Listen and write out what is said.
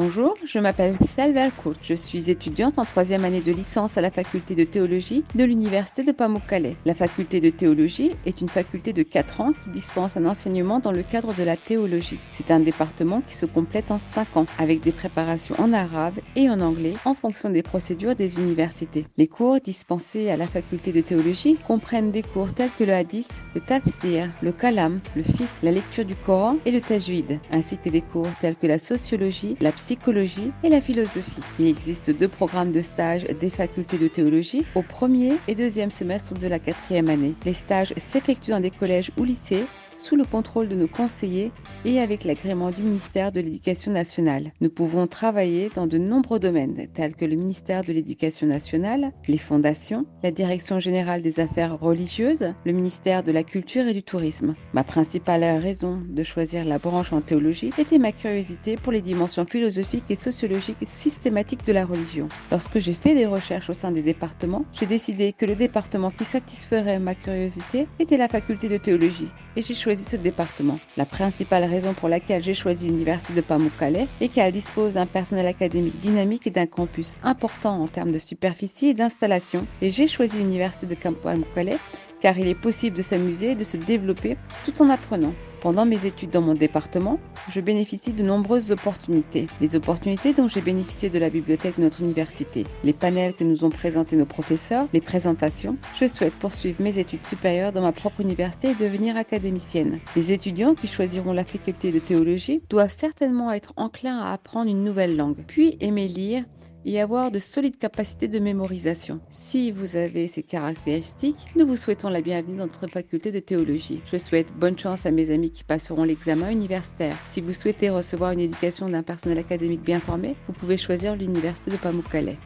Bonjour, je m'appelle Selver Kurt. Je suis étudiante en troisième année de licence à la faculté de théologie de l'université de Pamukkale. La faculté de théologie est une faculté de 4 ans qui dispense un enseignement dans le cadre de la théologie. C'est un département qui se complète en 5 ans avec des préparations en arabe et en anglais en fonction des procédures des universités. Les cours dispensés à la faculté de théologie comprennent des cours tels que le hadith, le tafsir, le kalam, le fiqh, la lecture du Coran et le tajwid, ainsi que des cours tels que la sociologie, la psychologie et la philosophie. Il existe 2 programmes de stage des facultés de théologie au premier et deuxième semestre de la 4e année. Les stages s'effectuent dans des collèges ou lycées sous le contrôle de nos conseillers et avec l'agrément du ministère de l'Éducation nationale. Nous pouvons travailler dans de nombreux domaines tels que le ministère de l'Éducation nationale, les fondations, la Direction générale des affaires religieuses, le ministère de la Culture et du Tourisme. Ma principale raison de choisir la branche en théologie était ma curiosité pour les dimensions philosophiques et sociologiques systématiques de la religion. Lorsque j'ai fait des recherches au sein des départements, j'ai décidé que le département qui satisferait ma curiosité était la faculté de théologie et j'ai choisi ce département. La principale raison pour laquelle j'ai choisi l'université de Pamukkale est qu'elle dispose d'un personnel académique dynamique et d'un campus important en termes de superficie et d'installation. Et j'ai choisi l'université de Pamukkale car il est possible de s'amuser et de se développer tout en apprenant. Pendant mes études dans mon département, je bénéficie de nombreuses opportunités. Les opportunités dont j'ai bénéficié de la bibliothèque de notre université, les panels que nous ont présentés nos professeurs, les présentations. Je souhaite poursuivre mes études supérieures dans ma propre université et devenir académicienne. Les étudiants qui choisiront la faculté de théologie doivent certainement être enclins à apprendre une nouvelle langue, puis aimer lire et avoir de solides capacités de mémorisation. Si vous avez ces caractéristiques, nous vous souhaitons la bienvenue dans notre faculté de théologie. Je souhaite bonne chance à mes amis qui passeront l'examen universitaire. Si vous souhaitez recevoir une éducation d'un personnel académique bien formé, vous pouvez choisir l'université de Pamukkale.